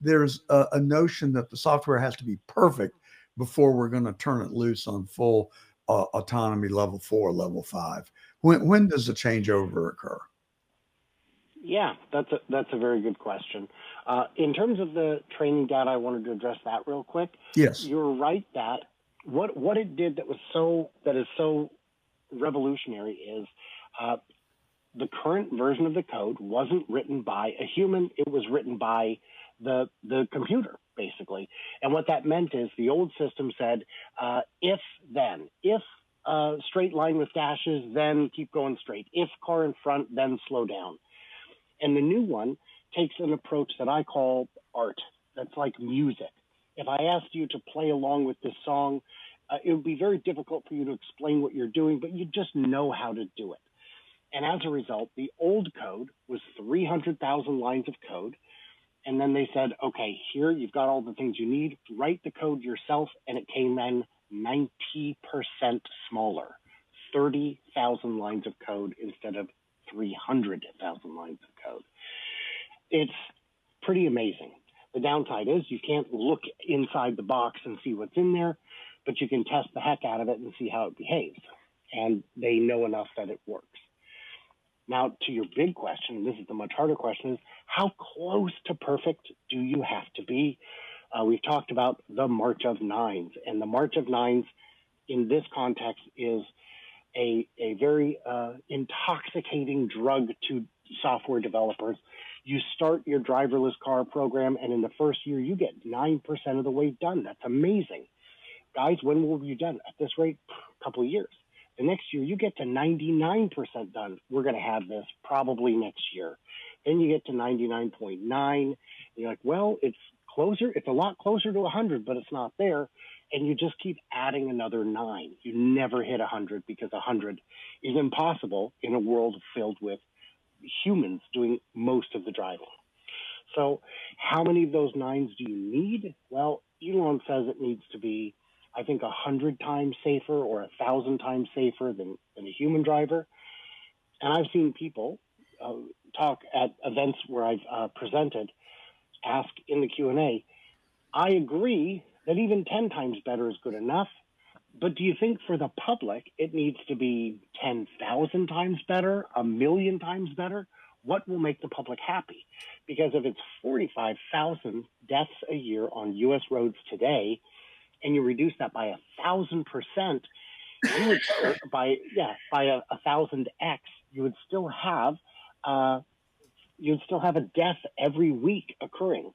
there's a notion that the software has to be perfect before we're going to turn it loose on full autonomy level 4, level 5. When does the changeover occur? Yeah, that's a very good question. In terms of the training data, I wanted to address that real quick. Yes. You're right that what it did that is so revolutionary is the current version of the code wasn't written by a human; it was written by the computer, basically. And what that meant is the old system said, if straight line with dashes, then keep going straight. If car in front, then slow down. And the new one takes an approach that I call art. That's like music. If I asked you to play along with this song, it would be very difficult for you to explain what you're doing, but you just know how to do it. And as a result, the old code was 300,000 lines of code. And then they said, okay, here you've got all the things you need. Write the code yourself. And it came in 90% smaller, 30,000 lines of code instead of 300,000 lines of code. It's pretty amazing. The downside is you can't look inside the box and see what's in there, but you can test the heck out of it and see how it behaves. And they know enough that it works. Now, to your big question, and this is the much harder question, is how close to perfect do you have to be? We've talked about the March of Nines, and the March of Nines in this context is a very intoxicating drug to software developers. You start your driverless car program, and in the first year, you get 9% of the way done. That's amazing. Guys, when will you be done? At this rate, a couple of years. The next year, you get to 99% done. We're going to have this probably next year. Then you get to 99.9. You're like, well, it's closer. It's a lot closer to 100, but it's not there. And you just keep adding another 9. You never hit 100 because 100 is impossible in a world filled with humans doing most of the driving. So how many of those 9s do you need? Well, Elon says it needs to be, I think, 100 times safer or 1,000 times safer than a human driver. And I've seen people talk at events where I've presented, ask in the Q&A, I agree that even 10 times better is good enough, but do you think for the public it needs to be 10,000 times better, 1,000,000 times better? What will make the public happy? Because if it's 45,000 deaths a year on U.S. roads today, and you reduce that by 1,000%, you would by 1,000x, you would still have a death every week occurring.